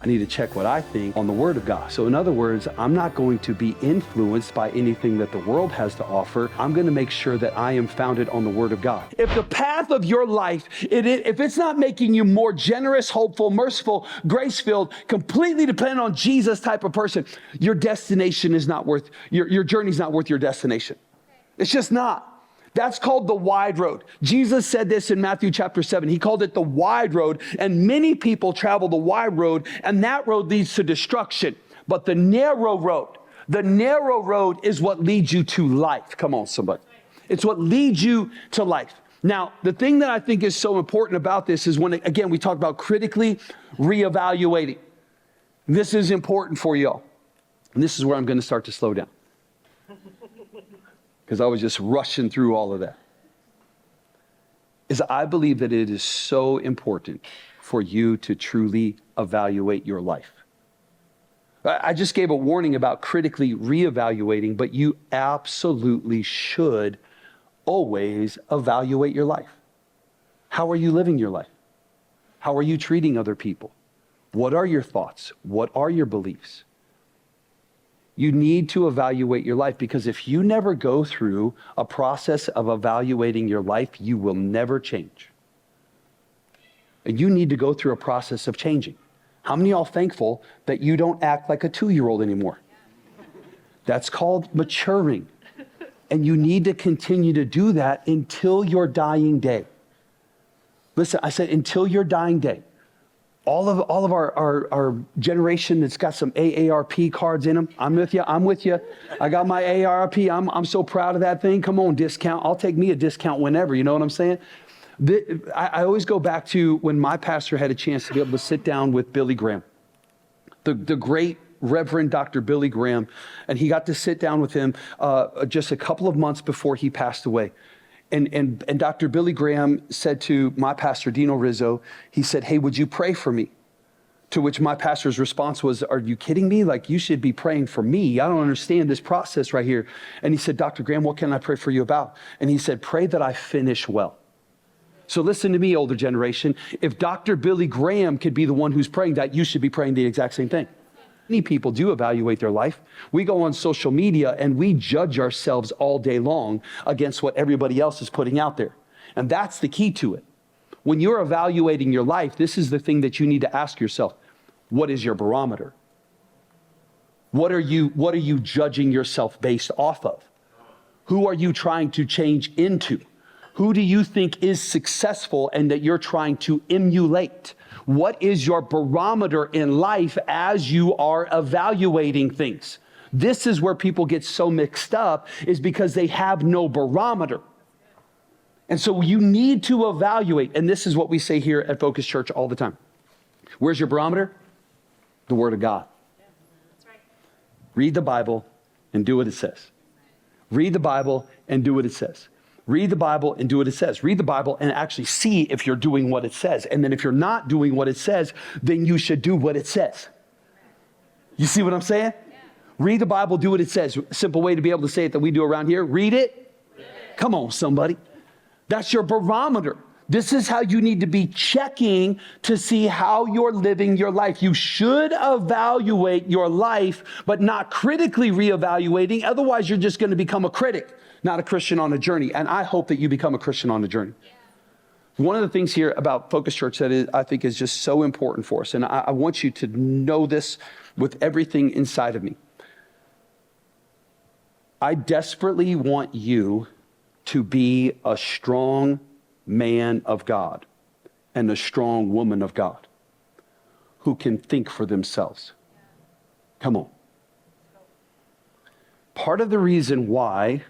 I need to check what I think on the Word of God. So in other words, I'm not going to be influenced by anything that the world has to offer. I'm going to make sure that I am founded on the Word of God. If the path of your life, if it's not making you more generous, hopeful, merciful, grace-filled, completely dependent on Jesus type of person, your destination is not worth, your journey's not worth your destination. It's just not. That's called the wide road. Jesus said this in Matthew chapter 7. He called it the wide road, and many people travel the wide road, and that road leads to destruction. But the narrow road is what leads you to life. Come on, somebody. It's what leads you to life. Now, the thing that I think is so important about this is when, again, we talk about critically reevaluating. This is important for y'all. And this is where I'm going to start to slow down, because I was just rushing through all of that, is I believe that it is so important for you to truly evaluate your life. I just gave a warning about critically reevaluating, but you absolutely should always evaluate your life. How are you living your life? How are you treating other people? What are your thoughts? What are your beliefs? You need to evaluate your life, because if you never go through a process of evaluating your life, you will never change. And you need to go through a process of changing. How many of y'all thankful that you don't act like a 2-year-old anymore? That's called maturing. And you need to continue to do that until your dying day. Listen, I said until your dying day. All of our generation that's got some AARP cards in them. I'm with you. I got my AARP. I'm so proud of that thing. Come on, discount. I'll take me a discount whenever. You know what I'm saying? I always go back to when my pastor had a chance to be able to sit down with Billy Graham, the great Reverend Dr. Billy Graham, and he got to sit down with him just a couple of months before he passed away. And Dr. Billy Graham said to my pastor, Dino Rizzo, he said, "Hey, would you pray for me?" To which my pastor's response was, "Are you kidding me? Like, you should be praying for me. I don't understand this process right here." And he said, "Dr. Graham, what can I pray for you about?" And he said, "Pray that I finish well." So listen to me, older generation. If Dr. Billy Graham could be the one who's praying that, you should be praying the exact same thing. Many people do evaluate their life. We go on social media and we judge ourselves all day long against what everybody else is putting out there. And that's the key to it. When you're evaluating your life, this is the thing that you need to ask yourself. What is your barometer? What are you judging yourself based off of? Who are you trying to change into? Who do you think is successful and that you're trying to emulate? What is your barometer in life as you are evaluating things? This is where people get so mixed up, is because they have no barometer. And so you need to evaluate. And this is what we say here at Focus Church all the time. Where's your barometer? The Word of God. Yeah, that's right. Read the Bible and do what it says. Read the Bible and do what it says. Read the Bible and do what it says. Read the Bible and actually see if you're doing what it says. And then if you're not doing what it says, then you should do what it says. You see what I'm saying? Yeah. Read the Bible, do what it says. Simple way to be able to say it that we do around here. Read it. Come on, somebody. That's your barometer. This is how you need to be checking to see how you're living your life. You should evaluate your life, but not critically reevaluating. Otherwise, you're just going to become a critic, not a Christian on a journey. And I hope that you become a Christian on a journey. One of the things here about Focus Church that I think is just so important for us, and I want you to know this with everything inside of me. I desperately want you to be a strong man of God and a strong woman of God who can think for themselves. Come on. Part of the reason why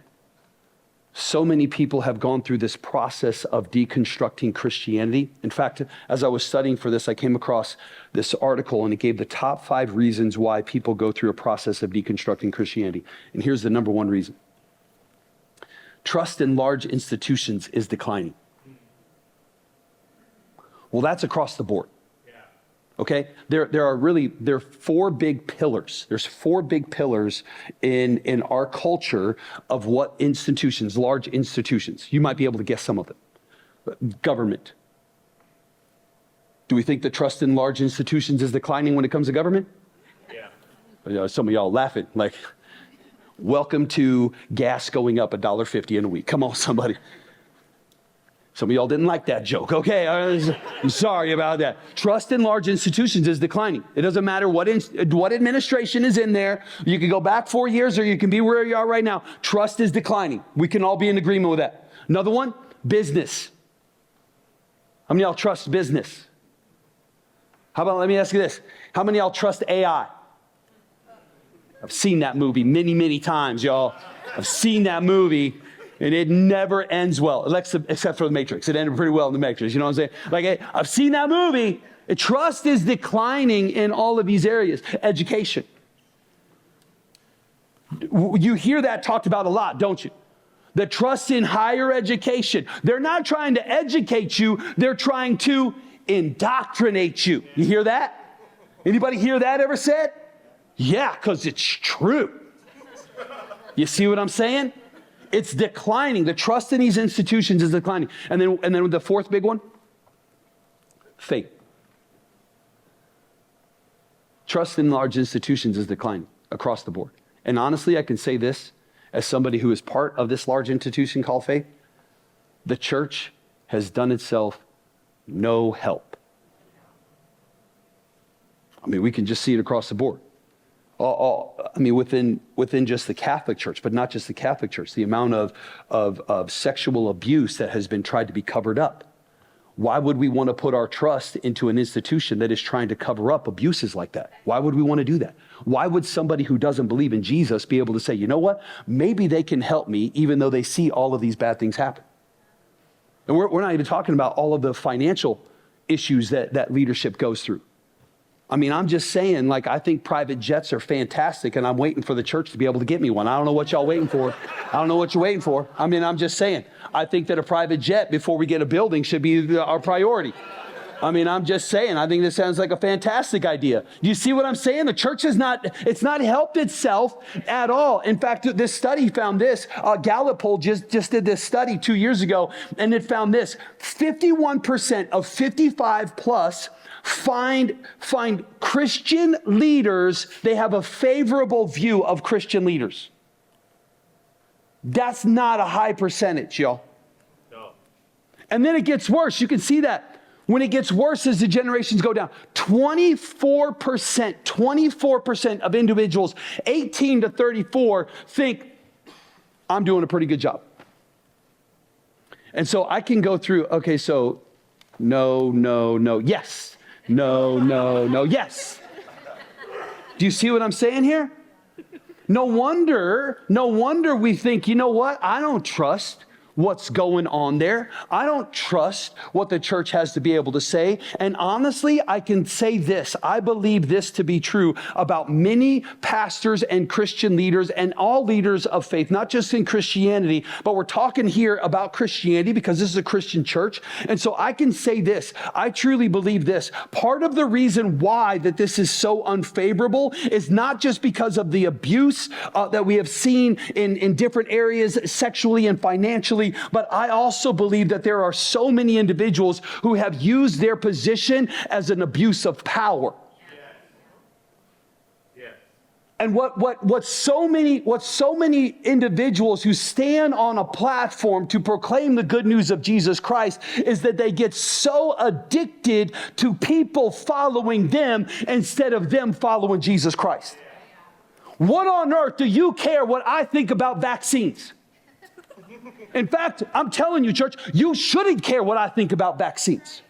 so many people have gone through this process of deconstructing Christianity. In fact, as I was studying for this, I came across this article and it gave the top 5 reasons why people go through a process of deconstructing Christianity. And here's the number 1 reason. Trust in large institutions is declining. Well, that's across the board. Okay, there are 4 big pillars. There's 4 big pillars in our culture of what institutions, large institutions. You might be able to guess some of them. Government, Do we think the trust in large institutions is declining when it comes to government? Yeah. Some of y'all laughing like, welcome to gas going up $1.50 in a week. Come on, somebody. Some of y'all didn't like that joke. Okay, I'm sorry about that. Trust in large institutions is declining. It doesn't matter what administration is in there. You can go back 4 years or you can be where you are right now. Trust is declining. We can all be in agreement with that. Another one, business. How many of y'all trust business? How about, let me ask you this. How many of y'all trust AI? I've seen that movie many, many times, y'all. I've seen that movie, and it never ends well, except for The Matrix. It ended pretty well in The Matrix, you know what I'm saying? Like, I've seen that movie. Trust is declining in all of these areas. Education. You hear that talked about a lot, don't you? The trust in higher education. They're not trying to educate you. They're trying to indoctrinate you. You hear that? Anybody hear that ever said? Yeah, because it's true. You see what I'm saying? It's declining. The trust in these institutions is declining. And then the fourth big one, faith. Trust in large institutions is declining across the board. And honestly, I can say this as somebody who is part of this large institution called faith. The church has done itself no help. I mean, we can just see it across the board. Within just the Catholic Church, but not just the Catholic Church, the amount of sexual abuse that has been tried to be covered up. Why would we want to put our trust into an institution that is trying to cover up abuses like that? Why would we want to do that? Why would somebody who doesn't believe in Jesus be able to say, you know what, maybe they can help me even though they see all of these bad things happen? And we're not even talking about all of the financial issues that leadership goes through. I mean, I'm just saying, like, I think private jets are fantastic, and I'm waiting for the church to be able to get me one. I don't know what y'all waiting for. I don't know what you're waiting for. I mean, I'm just saying, I think that a private jet before we get a building should be our priority. I mean, I'm just saying, I think this sounds like a fantastic idea. Do you see what I'm saying? The church it's not helped itself at all. In fact, this study found this. Gallup poll just did this study 2 years ago, and it found this. 51% of 55 plus find Christian leaders, they have a favorable view of Christian leaders. That's not a high percentage, y'all. No. And then it gets worse. You can see that. When it gets worse as the generations go down, 24% of individuals 18 to 34 think, I'm doing a pretty good job. And so I can go through, okay, so no, yes. No, yes. Do you see what I'm saying here? No wonder we think, you know what? I don't trust what's going on there. I don't trust what the church has to be able to say. And honestly, I can say this. I believe this to be true about many pastors and Christian leaders and all leaders of faith, not just in Christianity, but we're talking here about Christianity because this is a Christian church. And so I can say this. I truly believe this. Part of the reason why that this is so unfavorable is not just because of the abuse that we have seen in different areas, sexually and financially, but I also believe that there are so many individuals who have used their position as an abuse of power. And what so many individuals who stand on a platform to proclaim the good news of Jesus Christ is that they get so addicted to people following them instead of them following Jesus Christ. What on earth do you care what I think about vaccines? In fact, I'm telling you, church, you shouldn't care what I think about vaccines.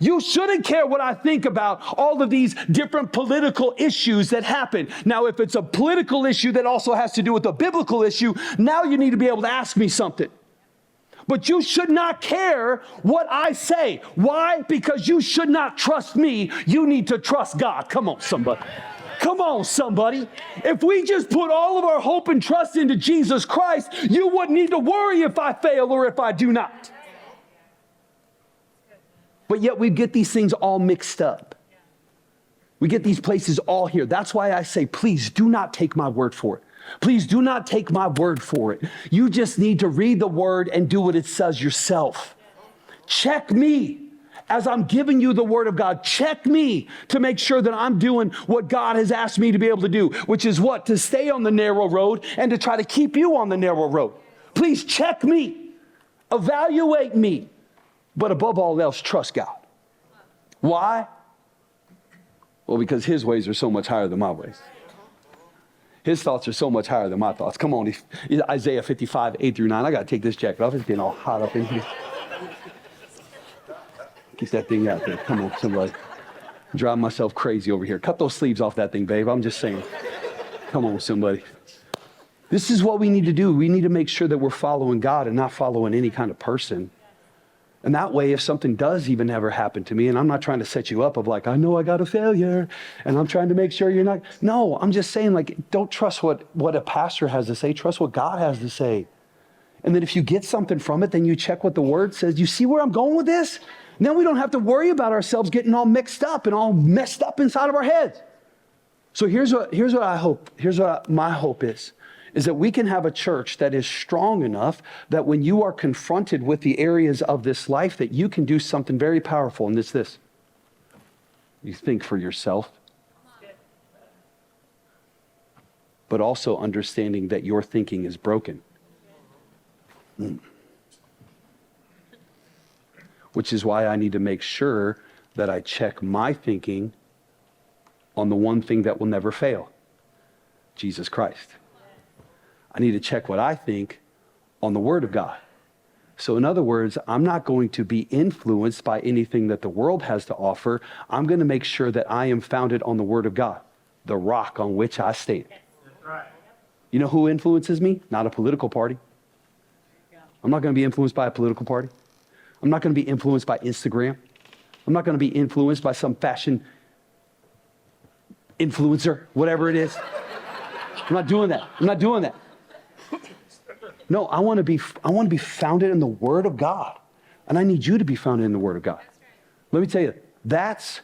You shouldn't care what I think about all of these different political issues that happen. Now, if it's a political issue that also has to do with a biblical issue, now you need to be able to ask me something. But you should not care what I say. Why? Because you should not trust me. You need to trust God. Come on, somebody. Come on, somebody. If we just put all of our hope and trust into Jesus Christ, you wouldn't need to worry if I fail or if I do not. But yet we get these things all mixed up. We get these places all here. That's why I say, please do not take my word for it. Please do not take my word for it. You just need to read the word and do what it says yourself. Check me. as I'm giving you the word of God, check me to make sure that I'm doing what God has asked me to be able to do, which is what? To stay on the narrow road and to try to keep you on the narrow road. Please check me, evaluate me, but above all else, trust God. Why? Well, because his ways are so much higher than my ways. His thoughts are so much higher than my thoughts. Come on, Isaiah 55, 8 through 9. I got to take this jacket off. It's getting all hot up in here. Keep that thing out there. Come on, somebody. I'm driving myself crazy over here. Cut those sleeves off that thing, babe. I'm just saying. Come on, somebody. This is what we need to do. We need to make sure that we're following God and not following any kind of person. And that way, if something does even ever happen to me, and I'm not trying to set you up of like, I know I got a failure, and I'm trying to make sure you're not. No, I'm just saying, like, don't trust what a pastor has to say. Trust what God has to say. And then if you get something from it, then you check what the word says. You see where I'm going with this? Then we don't have to worry about ourselves getting all mixed up and all messed up inside of our heads. So here's what I hope. Here's what my hope is that we can have a church that is strong enough that when you are confronted with the areas of this life, that you can do something very powerful. And it's this. You think for yourself, but also understanding that your thinking is broken. Which is why I need to make sure that I check my thinking on the one thing that will never fail, Jesus Christ. I need to check what I think on the Word of God. So in other words, I'm not going to be influenced by anything that the world has to offer. I'm going to make sure that I am founded on the Word of God, the rock on which I stand. That's right. You know who influences me? Not a political party. I'm not going to be influenced by a political party. I'm not going to be influenced by Instagram. I'm not going to be influenced by some fashion influencer, whatever it is. I'm not doing that. I'm not doing that. No, I want to be founded in the Word of God. And I need you to be founded in the Word of God. Let me tell you, that's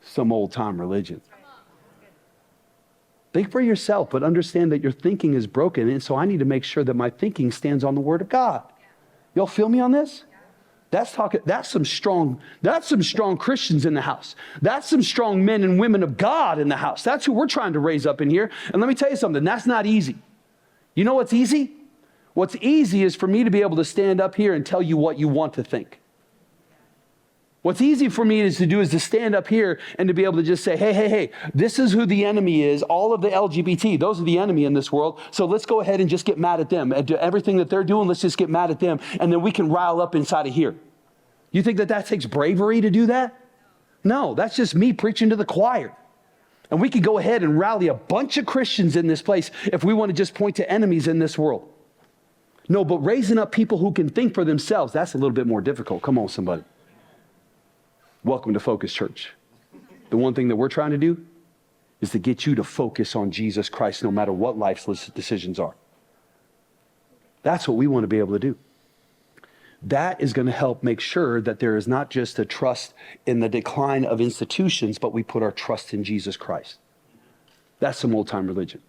some old-time religion. Think for yourself, but understand that your thinking is broken. And so I need to make sure that my thinking stands on the Word of God. Y'all feel me on this? That's some strong Christians in the house. That's some strong men and women of God in the house. That's who we're trying to raise up in here. And let me tell you something, that's not easy. You know what's easy? What's easy is for me to be able to stand up here and tell you what you want to think. What's easy for me is to stand up here and to be able to just say, hey, this is who the enemy is. All of the LGBT, those are the enemy in this world. So let's go ahead and just get mad at them. And do everything that they're doing, let's just get mad at them. And then we can rile up inside of here. You think that takes bravery to do that? No, that's just me preaching to the choir. And we could go ahead and rally a bunch of Christians in this place if we want to just point to enemies in this world. No, but raising up people who can think for themselves, that's a little bit more difficult. Come on, somebody. Welcome to Focus Church. The one thing that we're trying to do is to get you to focus on Jesus Christ no matter what life's decisions are. That's what we want to be able to do. That is going to help make sure that there is not just a trust in the decline of institutions, but we put our trust in Jesus Christ. That's some old-time religion.